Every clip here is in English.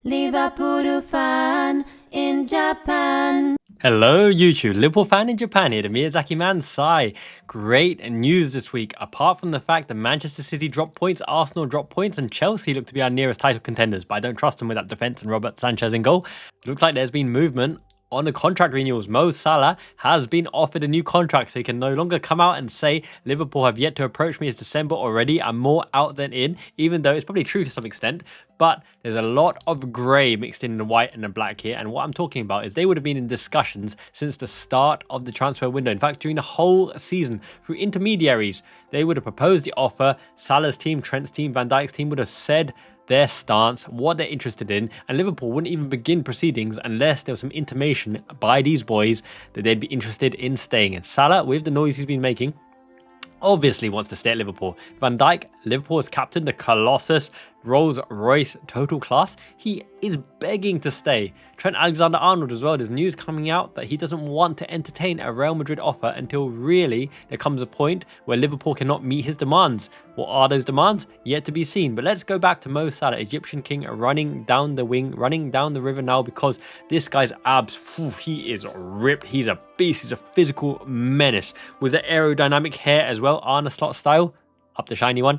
Liverpool fan in Japan. Hello YouTube, Liverpool fan in Japan here, the Miyazaki man, Sai. Great news this week. Apart from the fact that Manchester City dropped points, Arsenal dropped points, and Chelsea look to be our nearest title contenders, but I don't trust them with that defence and Robert Sanchez in goal. Looks like there's been movement on the contract renewals. Mo Salah has been offered a new contract, so he can no longer come out and say Liverpool have yet to approach me. It's December already. I'm more out than in, even though it's probably true to some extent. But there's a lot of grey mixed in the white and the black here. And what I'm talking about is they would have been in discussions since the start of the transfer window. In fact, during the whole season, through intermediaries, they would have proposed the offer. Salah's team, Trent's team, Van Dijk's team would have said their stance, what they're interested in, and Liverpool wouldn't even begin proceedings unless there was some intimation by these boys that they'd be interested in staying. And Salah, with the noise he's been making, obviously wants to stay at Liverpool. Van Dijk, Liverpool's captain, the Colossus, Rolls-Royce total class, he is begging to stay. Trent Alexander-Arnold as well, there's news coming out that he doesn't want to entertain a Real Madrid offer until really there comes a point where Liverpool cannot meet his demands. What are those demands? Yet to be seen. But let's go back to Mo Salah, Egyptian king, running down the wing, running down the river now, because this guy's abs, he is ripped. He's a beast. He's a physical menace with the aerodynamic hair as well, Arne slot style, up the shiny one.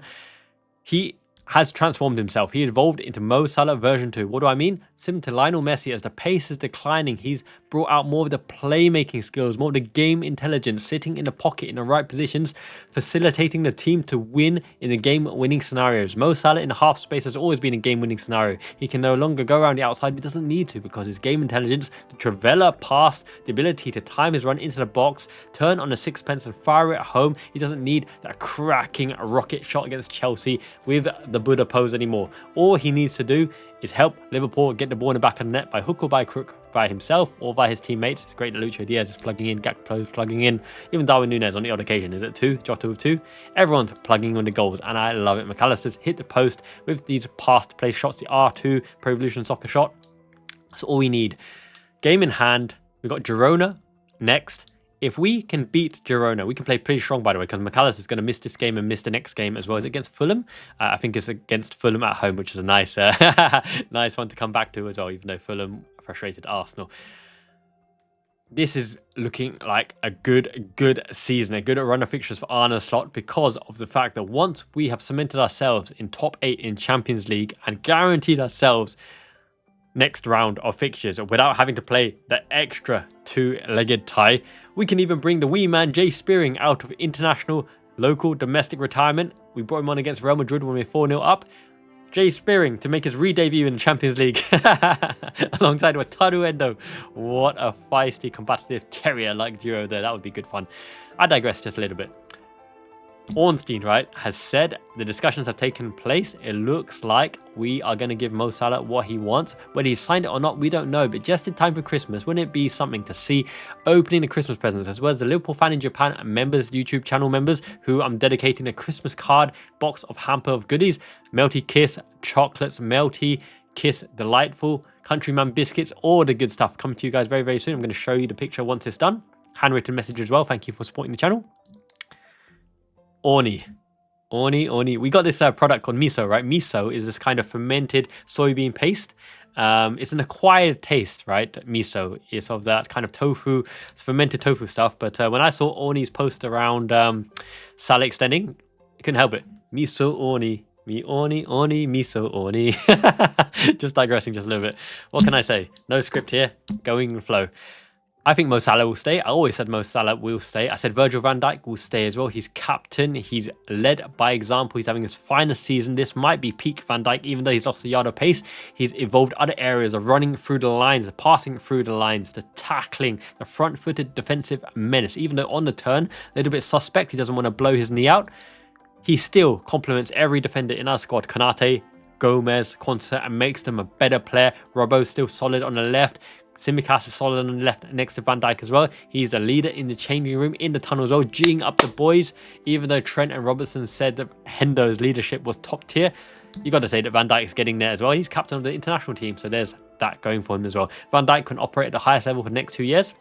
He has transformed himself. He evolved into Mo Salah version 2. What do I mean? Similar to Lionel Messi, as the pace is declining, he's brought out more of the playmaking skills, more of the game intelligence, sitting in the pocket in the right positions, facilitating the team to win in the game-winning scenarios. Mo Salah in the half space has always been a game-winning scenario. He can no longer go around the outside, but doesn't need to, because his game intelligence, the Trivela pass, the ability to time his run into the box, turn on the sixpence and fire it home. He doesn't need that cracking rocket shot against Chelsea with the Buddha pose anymore. All he needs to do is help Liverpool get the ball in the back of the net by hook or by crook, by himself or by his teammates. It's great that Lucho Diaz is plugging in, Gakpo's plugging in, even Darwin Núñez on the odd occasion. Is it 2? Jota with 2. Everyone's plugging in the goals, and I love it. McAllister's hit the post with these past play shots, the R2 Pro Evolution Soccer shot. That's all we need. Game in hand. We've got Girona next. If we can beat Girona, we can play pretty strong, by the way, because McAllister is going to miss this game and miss the next game as well. Is it against Fulham? I think it's against Fulham at home, which is a nice nice one to come back to as well, even though Fulham frustrated Arsenal. This is looking like a good season, a good run of fixtures for Arne slot, because of the fact that once we have cemented ourselves in top 8 in Champions League and guaranteed ourselves next round of fixtures without having to play the extra 2-legged tie, we can even bring the wee man Jay Spearing out of international, local, domestic retirement. We brought him on against Real Madrid when we were 4-0 up. Jay Spearing to make his re-debut in the Champions League alongside Wataru Endo. What a feisty, competitive terrier-like duo there. That would be good fun. I digress just a little bit. Ornstein, right, has said the discussions have taken place. It looks like we are going to give Mo Salah what he wants. Whether he's signed it or not, we don't know. But just in time for Christmas, wouldn't it be something to see opening the Christmas presents, as well as the Liverpool Fan in Japan members, YouTube channel members, who I'm dedicating a Christmas card box of hamper of goodies. Melty Kiss, chocolates, Melty Kiss, delightful, Countryman biscuits, all the good stuff coming to you guys very, very soon. I'm going to show you the picture once it's done. Handwritten message as well. Thank you for supporting the channel. Orne. We got this product called miso, right? Miso is this kind of fermented soybean paste. It's an acquired taste, right? Miso is of that kind of tofu, it's fermented tofu stuff. But when I saw Orne's post around Salah extending, I couldn't help it. Miso Orne. Miso Orne. Just digressing just a little bit. What can I say? No script here. Going with flow. I think Mo Salah will stay. I always said Mo Salah will stay. I said Virgil van Dijk will stay as well. He's captain. He's led by example. He's having his finest season. This might be peak Van Dijk, even though he's lost a yard of pace. He's evolved other areas of running through the lines, the passing through the lines, the tackling, the front-footed defensive menace. Even though on the turn, a little bit suspect, he doesn't want to blow his knee out. He still complements every defender in our squad. Konate, Gomez, Konsa, and makes them a better player. Robbo's still solid on the left. Tsimikas is solid on the left next to Van Dijk as well. He's a leader in the changing room, in the tunnel as well, G'ing up the boys. Even though Trent and Robertson said that Hendo's leadership was top tier, you got to say that Van Dijk's getting there as well. He's captain of the international team, so there's that going for him as well. Van Dijk can operate at the highest level for the next 2 years.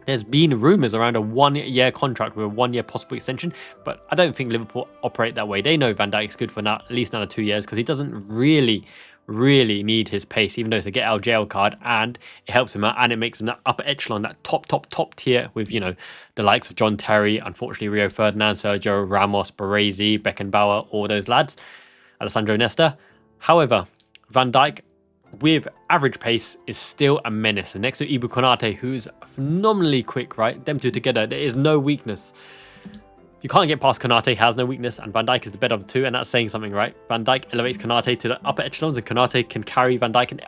There's been rumours around a 1-year contract with a 1-year possible extension, but I don't think Liverpool operate that way. They know Van Dijk's good for now, at least another 2 years, because he doesn't really really need his pace, even though it's a get out of jail card, and it helps him out and it makes him that upper echelon, that top tier with, you know, the likes of John Terry, unfortunately Rio Ferdinand, Sergio Ramos, Baresi, Beckenbauer, all those lads, Alessandro Nesta. However, Van Dijk, with average pace, is still a menace. And next to Ibu Konate, who's phenomenally quick, right? Them two together, there is no weakness. You can't get past Konate, has no weakness, and Van Dijk is the better of the two, and that's saying something, right? Van Dijk elevates Konate to the upper echelons, and Konate can carry Van Dijk in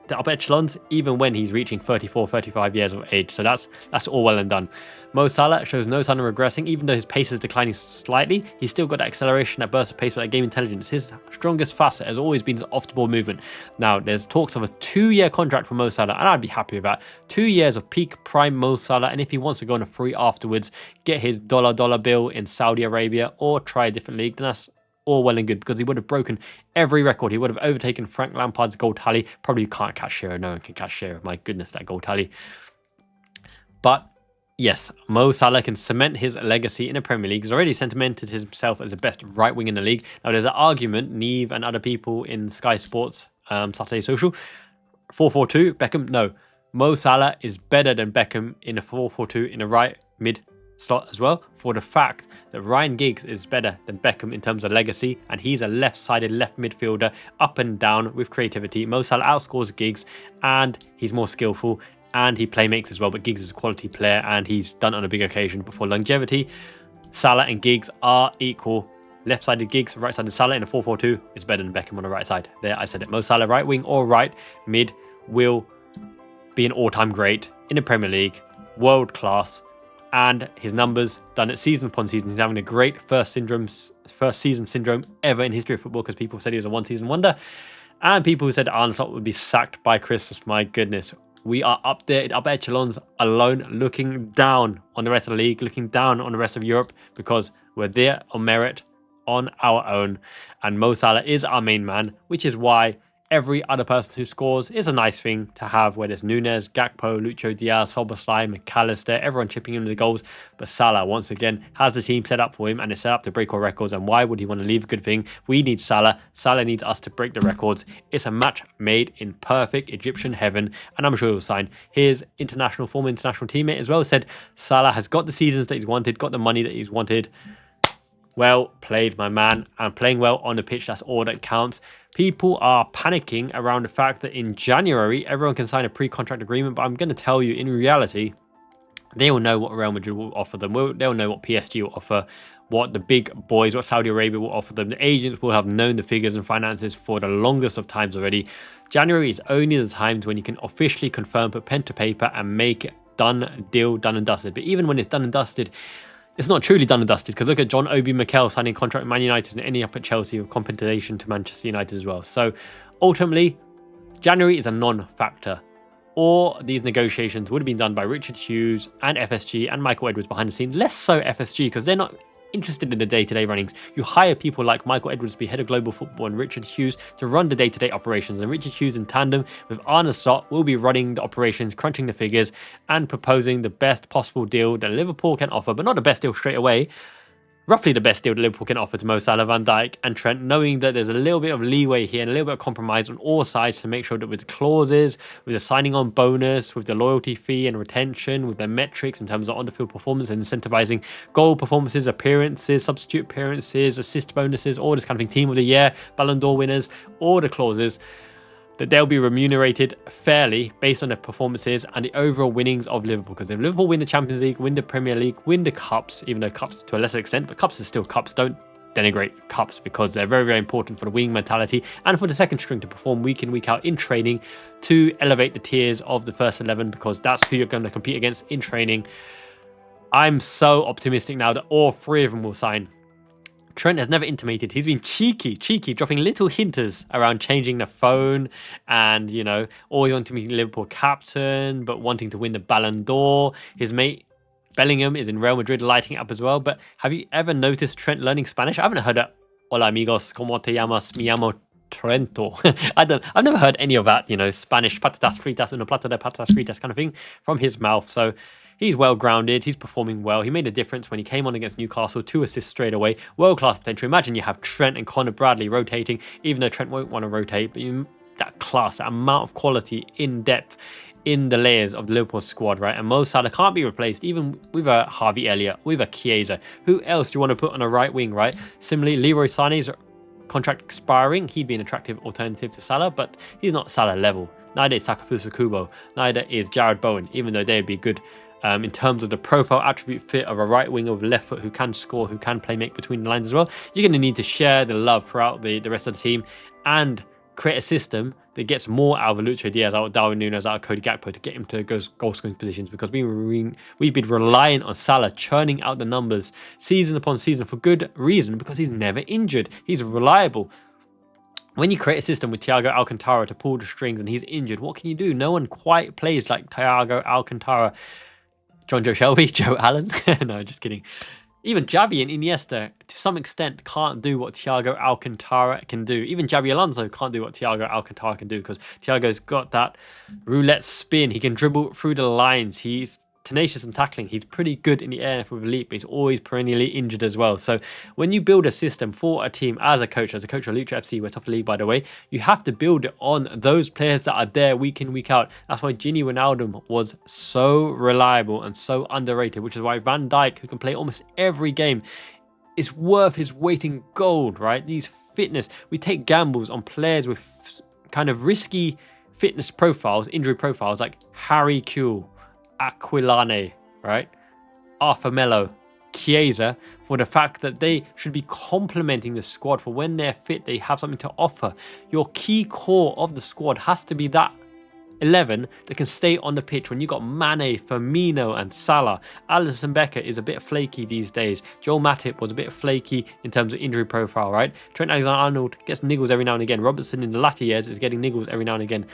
the upper echelons even when he's reaching 34, 35 years of age. So that's all well and done. Mo Salah shows no sign of regressing, even though his pace is declining slightly. He's still got that acceleration, that burst of pace, but that game intelligence. His strongest facet has always been his off-the-ball movement. Now, there's talks of a 2-year contract for Mo Salah, and I'd be happy with that. 2 years of peak prime Mo Salah, and if he wants to go on a free afterwards, get his dollar bill in Saudi Arabia or try a different league, then that's all well and good, because he would have broken every record. He would have overtaken Frank Lampard's goal tally. Probably can't catch Shearer. No one can catch Shearer. My goodness, that goal tally. But yes, Mo Salah can cement his legacy in the Premier League. He's already cemented himself as the best right wing in the league. Now, there's an argument, Neve and other people in Sky Sports, Saturday Social, 4-4-2, Beckham. No, Mo Salah is better than Beckham in a 4-4-2 in the right mid slot as well, for the fact that Ryan Giggs is better than Beckham in terms of legacy, and he's a left-sided left midfielder, up and down with creativity. Mo Salah outscores Giggs, and he's more skillful, and he playmakes as well, but Giggs is a quality player, and he's done it on a big occasion. But for longevity, Salah and Giggs are equal. Left-sided Giggs, right-sided Salah in a 4-4-2 is better than Beckham on the right side. There, I said it. Mo Salah, right wing or right mid, will be an all-time great in the Premier League, world-class, and his numbers done it season upon season. He's having a great first season syndrome ever in history of football, because people said he was a one-season wonder, and people who said Arnold would be sacked by Christmas. My goodness, we are up there in upper echelons alone, looking down on the rest of the league, looking down on the rest of Europe, because we're there on merit on our own, and Mo Salah is our main man, which is why every other person who scores is a nice thing to have, whether it's Nunes, Gakpo, Lucho Diaz, Szoboszlai, McAllister, everyone chipping in with the goals. But Salah, once again, has the team set up for him, and it's set up to break all records. And why would he want to leave a good thing? We need Salah. Salah needs us to break the records. It's a match made in perfect Egyptian heaven, and I'm sure he'll sign. His former international teammate as well said Salah has got the seasons that he's wanted, got the money that he's wanted. Well played, my man, and playing well on the pitch, that's all that counts. People are panicking around the fact that in January, everyone can sign a pre-contract agreement, but I'm going to tell you, in reality, they will know what Real Madrid will offer them. They'll know what PSG will offer, what the big boys, what Saudi Arabia will offer them. The agents will have known the figures and finances for the longest of times already. January is only the time when you can officially confirm, put pen to paper, and make it done and dusted. But even when it's done and dusted, it's not truly done and dusted, because look at John Obi Mikel signing a contract with Man United and ending up at Chelsea with compensation to Manchester United as well. So ultimately, January is a non-factor. Or these negotiations would have been done by Richard Hughes and FSG and Michael Edwards behind the scenes. Less so FSG, because they're not interested in the day-to-day runnings. You hire people like Michael Edwards to be head of global football and Richard Hughes to run the day-to-day operations, and Richard Hughes in tandem with Arne will be running the operations, crunching the figures, and proposing the best possible deal that Liverpool can offer, but not the best deal straight away. Roughly the best deal that Liverpool can offer to Mo Salah, Van Dijk and Trent, knowing that there's a little bit of leeway here and a little bit of compromise on all sides to make sure that with the clauses, with the signing on bonus, with the loyalty fee and retention, with their metrics in terms of on-the-field performance and incentivizing goal performances, appearances, substitute appearances, assist bonuses, all this kind of thing, team of the year, Ballon d'Or winners, all the clauses, that they'll be remunerated fairly based on their performances and the overall winnings of Liverpool. Because if Liverpool win the Champions League, win the Premier League, win the Cups, even though Cups to a lesser extent, but Cups are still Cups, don't denigrate Cups, because they're very, very important for the winning mentality and for the second string to perform week in, week out in training to elevate the tiers of the first 11, because that's who you're going to compete against in training. I'm so optimistic now that all three of them will sign. Trent has never intimated. He's been cheeky, dropping little hinters around changing the phone and, you know, or wanting to be Liverpool captain, but wanting to win the Ballon d'Or. His mate Bellingham is in Real Madrid lighting it up as well. But have you ever noticed Trent learning Spanish? I haven't heard that. Hola amigos, ¿cómo te llamas? Me llamo Trento. I've never heard any of that, you know, Spanish patatas fritas, un plato de patatas fritas kind of thing from his mouth. So He's well grounded. He's performing well. He made a difference when he came on against Newcastle. 2 assists straight away. World-class potential. Imagine you have Trent and Conor Bradley rotating, even though Trent won't want to rotate, but that class, that amount of quality in depth in the layers of the Liverpool squad, right? And Mo Salah can't be replaced even with a Harvey Elliott, with a Chiesa. Who else do you want to put on a right wing, right? Similarly, Leroy Sané's contract expiring. He'd be an attractive alternative to Salah, but he's not Salah level. Neither is Takefusa Kubo. Neither is Jared Bowen, even though they'd be good in terms of the profile attribute fit of a right winger with left foot who can score, who can play make between the lines as well. You're going to need to share the love throughout the rest of the team and create a system that gets more out of Lucho Diaz, out of Darwin Núñez, out of Cody Gakpo to get him to goal scoring positions, because we've been reliant on Salah churning out the numbers season upon season for good reason, because he's never injured. He's reliable. When you create a system with Thiago Alcantara to pull the strings and he's injured, what can you do? No one quite plays like Thiago Alcantara. John Joe Shelby, Joe Allen. No, just kidding. Even Xavi and Iniesta, to some extent, can't do what Thiago Alcantara can do. Even Xabi Alonso can't do what Thiago Alcantara can do, because Thiago's got that roulette spin. He can dribble through the lines. He's tenacious in tackling. He's pretty good in the air with a leap, but he's always perennially injured as well. So when you build a system for a team as a coach of Lucha FC, we're top of the league, by the way, you have to build it on those players that are there week in, week out. That's why Gini Wijnaldum was so reliable and so underrated, which is why Van Dijk, who can play almost every game, is worth his weight in gold, right? These fitness, we take gambles on players with kind of risky fitness profiles, injury profiles, like Harry Kewell, Aquilane, right? Arthur Melo, Chiesa, for the fact that they should be complementing the squad. For when they're fit, they have something to offer. Your key core of the squad has to be that 11 that can stay on the pitch when you got Mane, Firmino and Salah. Alisson Becker is a bit flaky these days. Joel Matip was a bit flaky in terms of injury profile, right? Trent Alexander-Arnold gets niggles every now and again. Robertson in the latter years is getting niggles every now and again.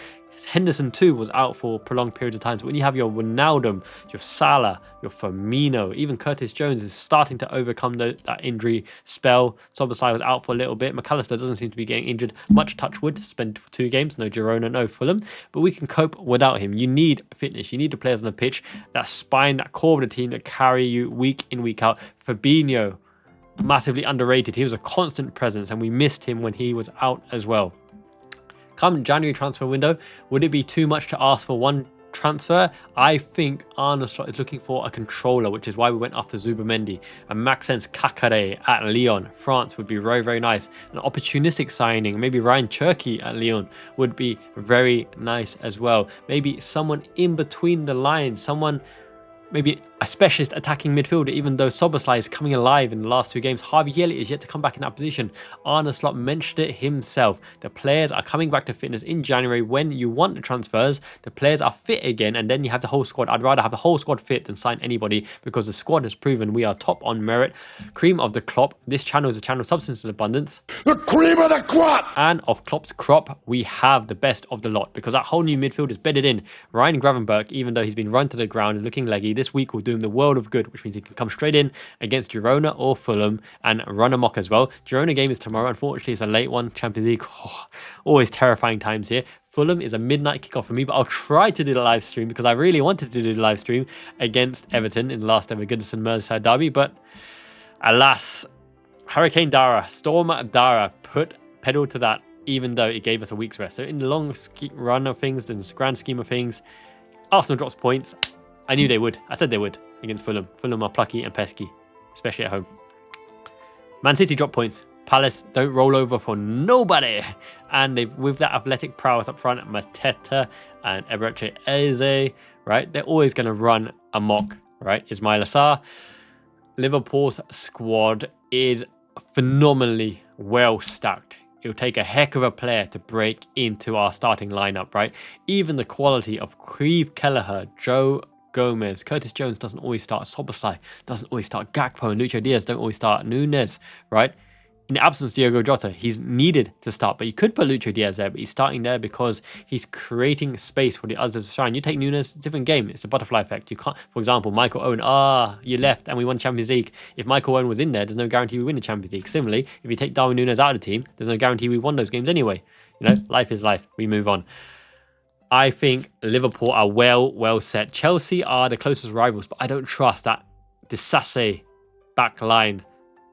Henderson too was out for prolonged periods of time. So when you have your Wijnaldum, your Salah, your Firmino, even Curtis Jones is starting to overcome that injury spell. Szoboszlai was out for a little bit. McAllister doesn't seem to be getting injured much. Touch wood, suspended for 2 games. No Girona, no Fulham. But we can cope without him. You need fitness. You need the players on the pitch, that spine, that core of the team that carry you week in, week out. Fabinho, massively underrated. He was a constant presence and we missed him when he was out as well. Come January transfer window, would it be too much to ask for one transfer? I think Arne is looking for a controller, which is why we went after Zubimendi. And Maxence Kakare at Lyon, France would be very, very nice. An opportunistic signing, maybe Ryan Cherky at Lyon would be very nice as well. Maybe someone in between the lines, someone, maybe a specialist attacking midfielder, even though Szoboszlai is coming alive in the last 2 games. Harvey Elliott is yet to come back in that position. Arne Slot mentioned it himself. The players are coming back to fitness in January when you want the transfers. The players are fit again, and then you have the whole squad. I'd rather have the whole squad fit than sign anybody, because the squad has proven we are top on merit. Cream of the crop. This channel is a channel of substance and abundance. The cream of the crop! And of Klopp's crop, we have the best of the lot, because that whole new midfield is bedded in. Ryan Gravenberch, even though he's been run to the ground and looking leggy, this week will do him the world of good, which means he can come straight in against Girona or Fulham and run amok as well. Girona game is tomorrow. Unfortunately, it's a late one. Champions League, always terrifying times here. Fulham is a midnight kickoff for me, but I'll try to do the live stream because I really wanted to do the live stream against Everton in the last ever Goodison Merseyside derby. But alas, Hurricane Dara, Storm Dara put pedal to that, even though it gave us a week's rest. So in the long run of things, the grand scheme of things, Arsenal drops points. I knew they would. I said they would against Fulham. Fulham are plucky and pesky, especially at home. Man City drop points. Palace don't roll over for nobody. And they, with that athletic prowess up front, Mateta and Eberechi Eze, right? They're always going to run amok, right? Ismail Assar. Liverpool's squad is phenomenally well stacked. It'll take a heck of a player to break into our starting lineup, right? Even the quality of Creve Kelleher, Joe Gomez, Curtis Jones doesn't always start. Szoboszlai doesn't always start. Gakpo and Lucho Diaz don't always start. Núñez, right? In the absence of Diogo Jota, he's needed to start, but you could put Lucho Diaz there, but he's starting there because he's creating space for the others to shine. You take Núñez, different game. It's a butterfly effect. You can't, for example, Michael Owen, you left and we won Champions League. If Michael Owen was in there, there's no guarantee we win the Champions League. Similarly, if you take Darwin Núñez out of the team, there's no guarantee we won those games anyway. You know, life is life. We move on. I think Liverpool are well set. Chelsea are the closest rivals, but I don't trust that Disasi back line.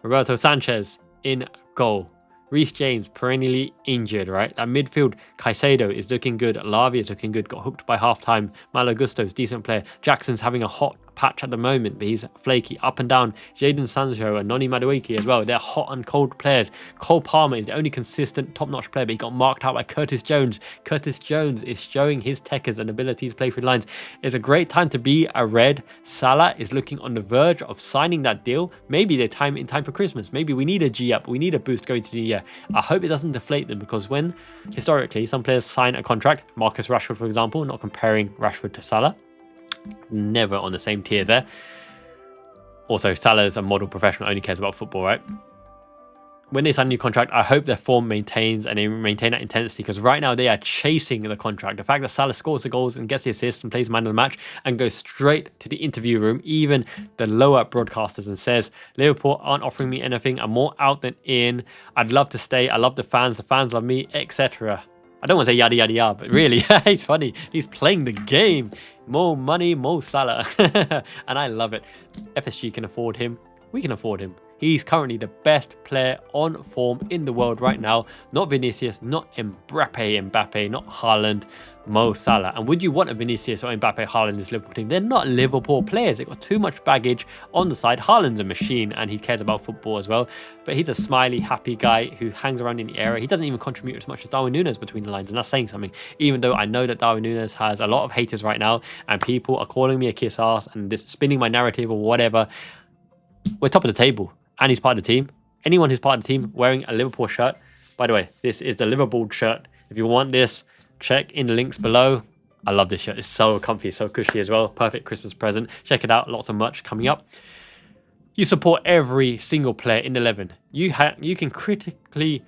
Roberto Sanchez in goal. Reece James perennially injured, right? At midfield, Caicedo is looking good. Lavia is looking good. Got hooked by half-time. Malo Gusto's decent player. Jackson's having a hot patch at the moment, but he's flaky. Up and down. Jadon Sancho and Noni Madueke as well. They're hot and cold players. Cole Palmer is the only consistent top-notch player, but he got marked out by Curtis Jones. Curtis Jones is showing his techers and ability to play through lines. It's a great time to be a Red. Salah is looking on the verge of signing that deal. Maybe they're in time for Christmas. Maybe we need a G-up. We need a boost going to the year. I hope it doesn't deflate them, because when, historically, some players sign a contract, Marcus Rashford, for example, not comparing Rashford to Salah, never on the same tier there. Also, Salah is a model professional, only cares about football, right? When they sign a new contract, I hope their form maintains and they maintain that intensity, because right now they are chasing the contract. The fact that Salah scores the goals and gets the assists and plays man of the match and goes straight to the interview room, even the lower broadcasters, and says, Liverpool aren't offering me anything. I'm more out than in. I'd love to stay. I love the fans love me, etc. I don't want to say yada yada yada, but really, it's funny. He's playing the game. More money, Mo Salah. And I love it. FSG can afford him. We can afford him. He's currently the best player on form in the world right now. Not Vinicius, not Mbappe, not Haaland, Mo Salah. And would you want a Vinicius or Mbappe, Haaland in this Liverpool team? They're not Liverpool players. They've got too much baggage on the side. Haaland's a machine and he cares about football as well. But he's a smiley, happy guy who hangs around in the area. He doesn't even contribute as much as Darwin Núñez between the lines. And that's saying something. Even though I know that Darwin Núñez has a lot of haters right now and people are calling me a kiss ass and this spinning my narrative or whatever. We're top of the table. And he's part of the team. Anyone who's part of the team wearing a Liverpool shirt. By the way, this is the Liverpool shirt. If you want this, check in the links below. I love this shirt. It's so comfy, so cushy as well. Perfect Christmas present. Check it out. Lots of merch coming up. You support every single player in the 11. You can critically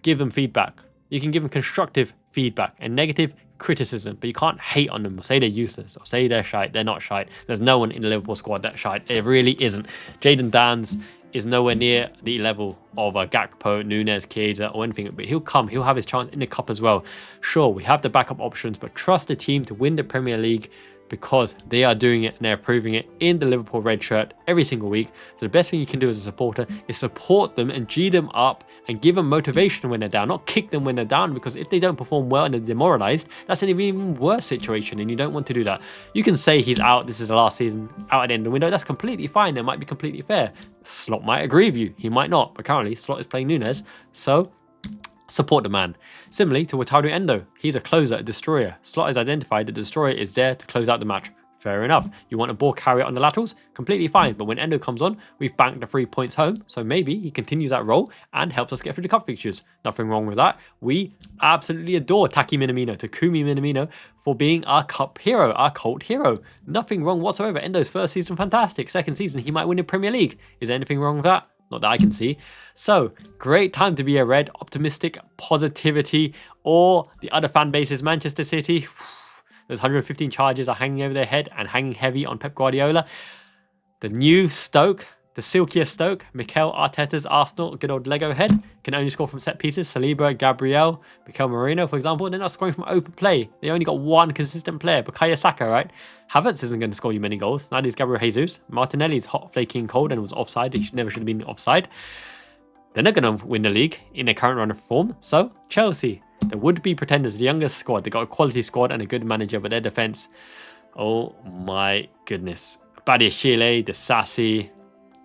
give them feedback. You can give them constructive feedback and negative criticism, but you can't hate on them or say they're useless or say they're shite. They're not shite. There's no one in the Liverpool squad that's shite. It really isn't. Jadon Danns is nowhere near the level of a Gakpo, Núñez, Chiesa or anything, but he'll come. He'll have his chance in the cup as well. Sure, we have the backup options, but trust the team to win the Premier League because they are doing it and they're proving it in the Liverpool red shirt every single week. So the best thing you can do as a supporter is support them and G them up and give them motivation when they're down, not kick them when they're down, because if they don't perform well and they're demoralized, that's an even worse situation and you don't want to do that. You can say he's out, this is the last season, out at the end of the window. That's completely fine. That might be completely fair. Slot might agree with you. He might not, but currently Slot is playing Núñez. So support the man. Similarly to Wataru Endo, he's a closer, a destroyer. Slot has identified that the destroyer is there to close out the match. Fair enough. You want a ball carrier on the laterals? Completely fine. But when Endo comes on, we've banked the 3 points home. So maybe he continues that role and helps us get through the cup fixtures. Nothing wrong with that. We absolutely adore Takumi Minamino for being our cup hero, our cult hero. Nothing wrong whatsoever. Endo's first season, fantastic. Second season, he might win the Premier League. Is there anything wrong with that? Not that I can see. So, great time to be a Red. Optimistic positivity. Or the other fan bases, Manchester City. Those 115 charges are hanging over their head and hanging heavy on Pep Guardiola. The new Stoke, the silkier Stoke, Mikel Arteta's Arsenal, good old Lego head, can only score from set pieces. Saliba, Gabriel, Mikel Merino, for example, they're not scoring from open play. They only got one consistent player, Bukayo Saka, right? Havertz isn't going to score you many goals. Neither is Gabriel Jesus. Martinelli's hot, flaky and cold and was offside. He never should have been offside. They're not going to win the league in their current run of form. So, Chelsea, the would-be pretenders, the youngest squad. They got a quality squad and a good manager, but their defense, oh my goodness. Badiashile, Disasi,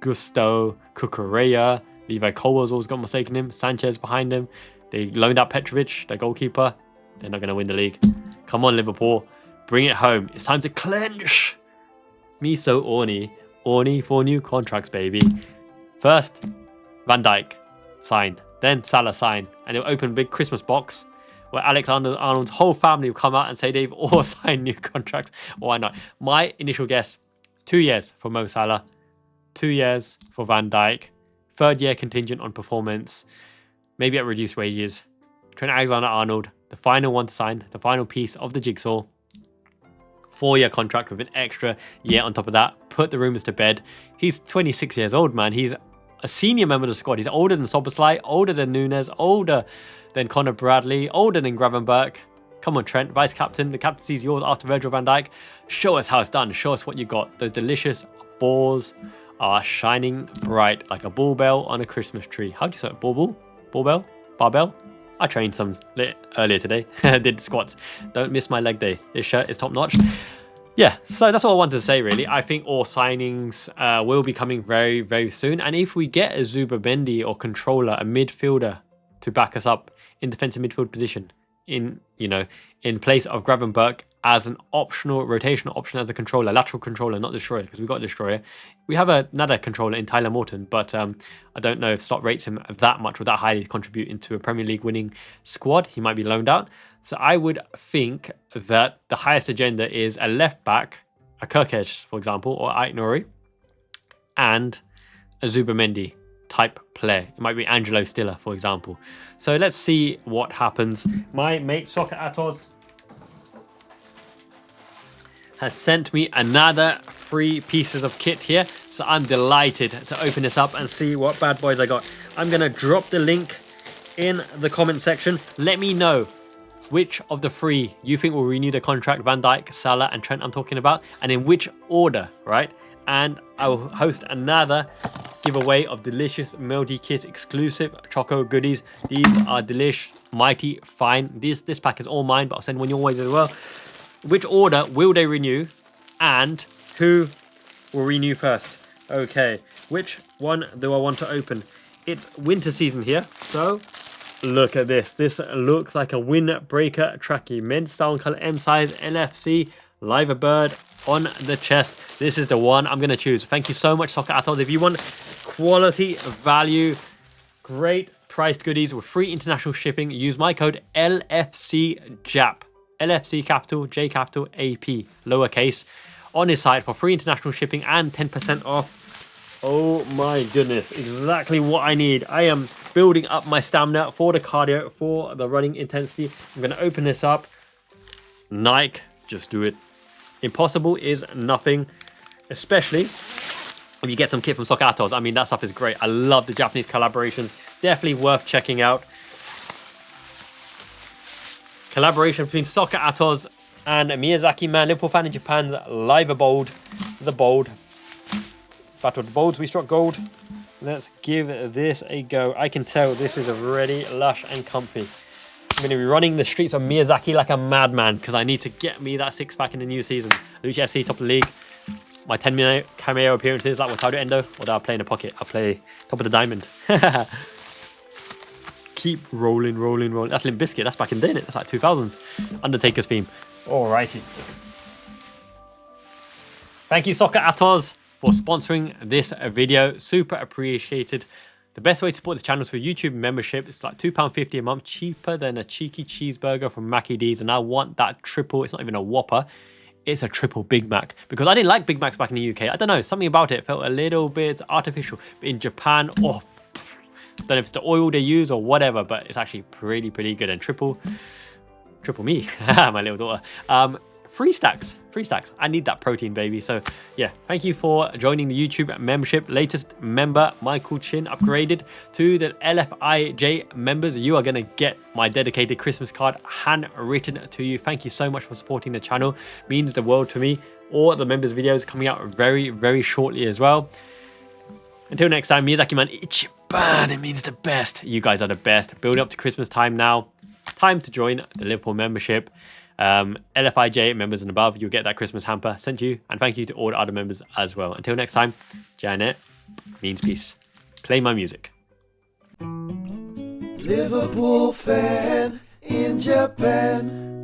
Gusto, Cucurella, Levi Colwell's always got a mistake in him. Sanchez behind him. They loaned out Petrovic, their goalkeeper. They're not going to win the league. Come on, Liverpool. Bring it home. It's time to clench. Me so Orny. Orny for new contracts, baby. First, Van Dijk. Sign. Then Salah sign. And they'll open a big Christmas box where Alexander Arnold's whole family will come out and say they've all signed new contracts. Why not? My initial guess, 2 years for Mo Salah, 2 years for Van Dijk, third year contingent on performance, maybe at reduced wages. Trent Alexander-Arnold, the final one to sign, the final piece of the jigsaw. 4-year contract with an extra year on top of that. Put the rumours to bed. He's 26 years old, man. He's a senior member of the squad. He's older than Szoboszlai, older than Núñez, older than Conor Bradley, older than Gravenberch. Come on, Trent, vice captain. The captaincy is yours after Virgil van Dijk. Show us how it's done. Show us what you got. Those delicious balls are shining bright like a ball bell on a Christmas tree. How do you say it? Ball? Ball bell? Barbell? I trained some earlier today. Did squats. Don't miss my leg day. This shirt is top notch. Yeah, so that's all I wanted to say, really. I think all signings will be coming very, very soon. And if we get a Zuba or controller, a midfielder to back us up in defensive midfield position, in place of Gravenberch as an optional rotational option as a controller, lateral controller, not destroyer, because we've got a destroyer. We have another controller in Tyler Morton, but I don't know if Slot rates him that much or that highly contribute into a Premier League winning squad. He might be loaned out. So I would think that the highest agenda is a left back, a Kirkesh, for example, or Aït-Nouri, and a Zubimendi type player. It might be Angelo Stiller, for example. So let's see what happens. My mate Soccer Atos has sent me another 3 pieces of kit here. So I'm delighted to open this up and see what bad boys I got. I'm going to drop the link in the comment section. Let me know which of the 3 you think will renew the contract. Van Dijk, Salah and Trent I'm talking about. And in which order, right? And I will host another giveaway of delicious Melody Kit exclusive Choco goodies. These are delish, mighty, fine. This pack is all mine, but I'll send one your ways as well. Which order will they renew? And who will renew first? Okay, which one do I want to open? It's winter season here, so look at this. This looks like a windbreaker trackie. Men's style color M size LFC. Live bird on the chest. This is the one I'm going to choose. Thank you so much, Soccer Atos. If you want quality, value, great priced goodies with free international shipping, use my code LFCJAP. LFC capital, J capital, AP, lowercase, on his site for free international shipping and 10% off. Oh my goodness, exactly what I need. I am building up my stamina for the cardio, for the running intensity. I'm going to open this up. Nike, just do it. Impossible is nothing, especially if you get some kit from Soccer Atos. I mean, that stuff is great. I love the Japanese collaborations. Definitely worth checking out. Collaboration between Soccer Atos and Miyazaki Man, Liverpool fan in Japan's Live Bold. The Bold. Battle of the Bolds, we struck gold. Let's give this a go. I can tell this is already lush and comfy. I'm going to be running the streets of Miyazaki like a madman because I need to get me that 6-pack in the new season. Luigi FC, top of the league. My 10-minute cameo appearances like Wataru Endo. Although I'll play in the pocket. I'll play top of the diamond. Keep rolling, rolling, rolling. That's Limp Bizkit. That's back in the day, innit? That's like 2000s. Undertaker's theme. Alrighty. Thank you, Soccer Atos, for sponsoring this video. Super appreciated. The best way to support this channel is for YouTube membership. It's like £2.50 a month, cheaper than a cheeky cheeseburger from Mackie D's. And I want that triple. It's not even a Whopper. It's a triple Big Mac. Because I didn't like Big Macs back in the UK. I don't know. Something about it felt a little bit artificial. But in Japan, oh, don't know if it's the oil they use or whatever, but it's actually pretty good. And triple me, my little daughter. Free stacks. I need that protein, baby. So yeah, thank you for joining the YouTube membership. Latest member Michael Chin upgraded to the LFIJ members. You are going to get my dedicated Christmas card handwritten to you. Thank you so much for supporting the channel. Means the world to me. All the members videos coming out very shortly as well. Until next time, Miyazaki Man, Ichiban, it means the best. You guys are the best. Building up to Christmas time now. Time to join the Liverpool membership. LFIJ members and above, you'll get that Christmas hamper sent to you. And thank you to all the other members as well. Until next time, Janet means peace. Play my music. Liverpool fan in Japan.